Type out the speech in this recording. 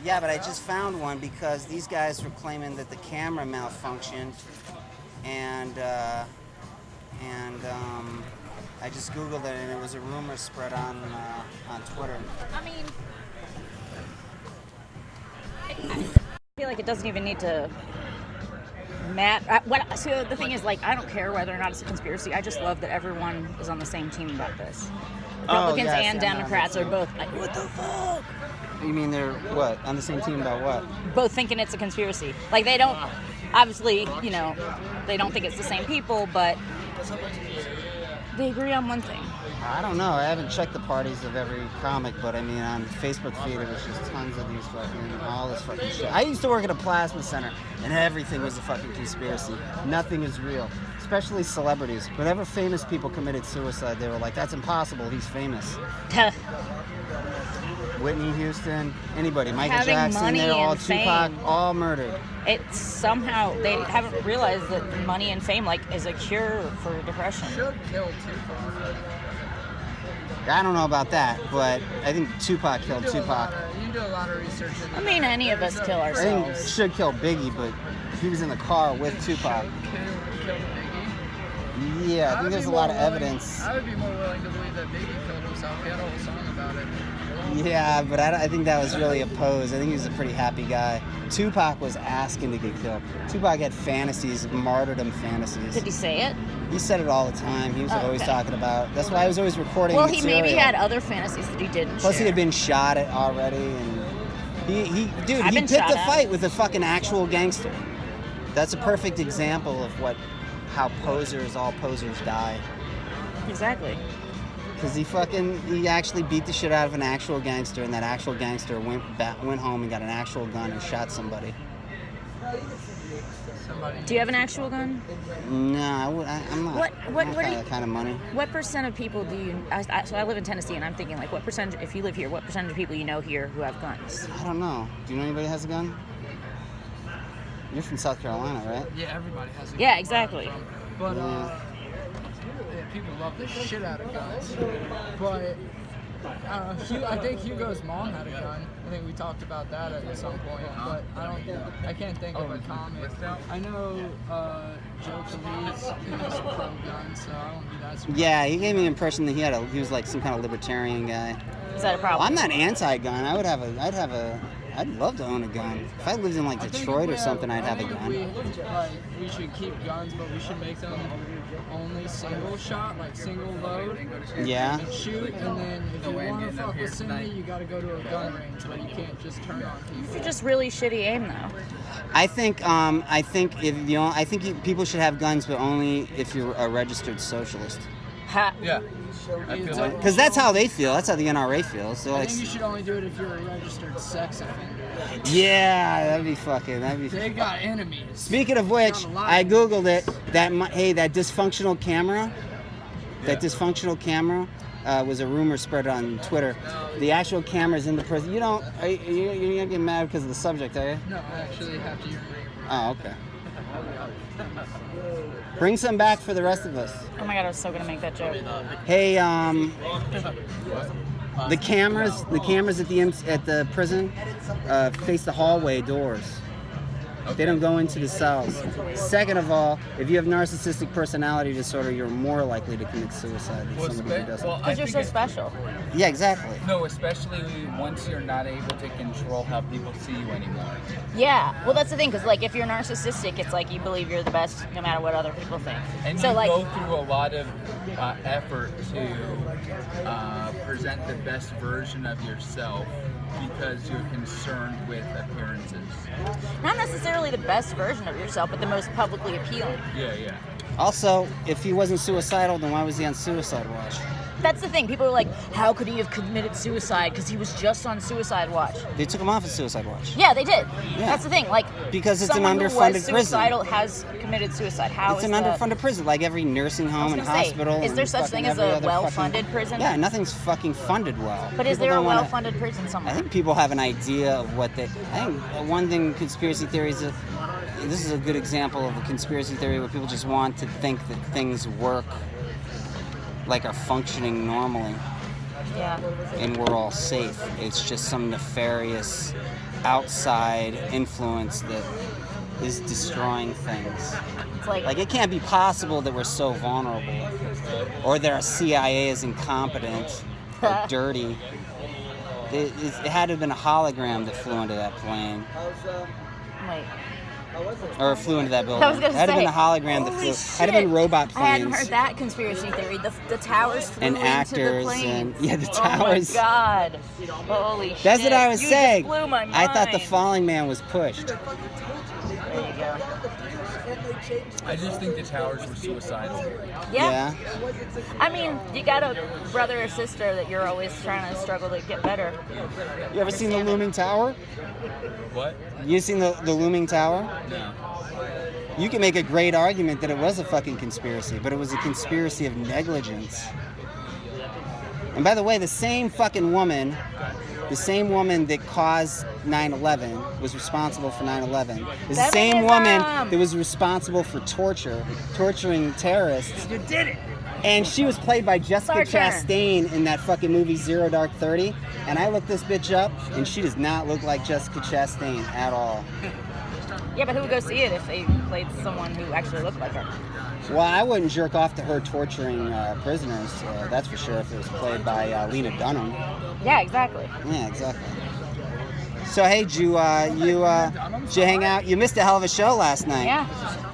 Yeah, but I just found one because these guys were claiming that the camera malfunctioned, and I just Googled it, and it was a rumor spread on Twitter. I mean, I feel like it doesn't even need to matter. So the thing is, like, I don't care whether or not it's a conspiracy. I just love that everyone is on the same team about this. Republicans yes, and I know. Democrats are both like, what the fuck? You mean they're what, on the same team about what? Both thinking it's a conspiracy. Like, they don't, obviously, you know, they don't think it's the same people, but they agree on one thing. I don't know. I haven't checked the parties of every comic, but I mean, on Facebook feed, it was just tons of these all this fucking shit. I used to work at a plasma center, and everything was a fucking conspiracy. Nothing is real, especially celebrities. Whenever famous people committed suicide, they were like, that's impossible, he's famous. Whitney Houston, anybody, Michael Having Jackson, money they're all and Tupac, fame. all murdered. It's somehow, they haven't realized that money and fame, like, is a cure for depression. Should kill Tupac. I don't know about that, but I think Tupac killed You Tupac. do a lot of research into I mean, any of us kill I think ourselves. should kill Biggie, but he was in the car with Tupac. Kill Biggie. Yeah, I think would there's be a lot of more willing- evidence. I would be more willing to believe that Biggie killed himself. He had a whole song about it. Yeah, but I think that was really a pose. I think he was a pretty happy guy. Tupac was asking to get killed. Tupac had fantasies, martyrdom fantasies. Did he say it? He said it all the time. He was Oh, always okay. talking about. That's why I was always recording. Well, he material. maybe had other fantasies that he didn't Plus, share. he had been shot at already, and he I've been picked shot a at. fight with a fucking actual gangster. That's a perfect example of how all posers die. Exactly. Because he actually beat the shit out of an actual gangster, and that actual gangster went home and got an actual gun and shot somebody. Do you have an actual gun? No, I'm not. What I don't do have you- that kind of money. What percent of people do you? So I live in Tennessee, and I'm thinking, like, what percentage? If you live here, what percentage of people you know here who have guns? I don't know. Do you know anybody who has a gun? You're from South Carolina, right? Yeah, everybody has a Yeah, gun. exactly. But yeah, people love the shit out of guns. But I think Hugo's mom had a gun. I think we talked about that at some point. But I can't think of a comic. I know Joe Khalid's is pro-gun, so I won't be that surprised. Yeah, he gave me the impression that he was like some kind of libertarian guy. Is that a problem? I'm not anti-gun. I'd love to own a gun. If I lived in like I think Detroit if we or something, I'd have a I gun. think we should keep guns, but we should make them only single shot, like single load. Yeah. And shoot, and then if you want to fuck with Cindy, you got to go to a gun range where you can't just turn on people. You're just really shitty aim, though. I think people should have guns, but only if you're a registered socialist. Yeah. I feel like Because that's how they feel. That's how the NRA feels. So I like, think you should only do it if you're a registered sex offender. yeah, that'd be. They got enemies. Speaking of which, I googled it. That dysfunctional camera, was a rumor spread on Twitter. The actual camera's in the prison. You're not getting mad because of the subject, are you? No, I actually have to urinate. Oh, okay. Bring some back for the rest of us. Oh my god, I was so gonna make that joke. Hey, the cameras at the prison face the hallway doors. They don't go into the cells. Second of all, if you have narcissistic personality disorder, you're more likely to commit suicide than somebody who doesn't. Because you're so special. Yeah, exactly. No, especially once you're not able to control how people see you anymore. Yeah. Well, that's the thing, because, like, if you're narcissistic, it's like you believe you're the best no matter what other people think. And So, you like, go through a lot of effort to present the best version of yourself because you're concerned with appearances. not necessarily the best version of yourself, but the most publicly appealing. Yeah. Also, if he wasn't suicidal, then why was he on suicide watch? That's the thing. People are like, how could he have committed suicide? Because he was just on suicide watch. They took him off of suicide watch. Yeah, they did. Yeah. That's the thing. Like, Because it's an someone who underfunded was prison. suicidal has committed suicide. How It's is an that? underfunded prison, like every nursing home and gonna say, hospital. is there and such fucking thing as every a other well-funded fucking- prison? Yeah, nothing's fucking funded well. But is People there a don't wanna- well-funded prison somewhere? I think people have an idea of what they. I think one thing conspiracy theories. This is a good example of a conspiracy theory where people just want to think that things work, like are functioning normally. Yeah. and we're all safe. It's just some nefarious outside influence that is destroying things. It's like, Like, it can't be possible that we're so vulnerable, or that our CIA is incompetent or dirty. It had to have been a hologram that flew into that plane, wait. or flew into that building. I was gonna It had to have say, been a hologram that holy flew. Had to have been shit. robot I hadn't planes heard that conspiracy theory. The towers flew and into actors the planes. and the towers. Oh my god. Holy shit. That's what I was You saying. Just blew my mind. I thought the falling man was pushed. There you go. I just think the towers were suicidal. Yeah. I mean, you got a brother or sister that you're always trying to struggle to get better. You ever seen the looming tower? What? You seen the looming tower? No. You can make a great argument that it was a fucking conspiracy, but it was a conspiracy of negligence. And by the way, the same fucking woman, the same woman that caused 9/11, was responsible for 9/11, is the same woman that was responsible for torturing terrorists. You did it. And she was played by Jessica Sartre. Chastain in that fucking movie Zero Dark 30. And I looked this bitch up, and she does not look like Jessica Chastain at all. Yeah, but who would go see it if they played someone who actually looked like her? Well, I wouldn't jerk off to her torturing prisoners, that's for sure, if it was played by Lena Dunham. Yeah, exactly. Yeah, exactly. So, hey, did you hang out? You missed a hell of a show last night. Yeah.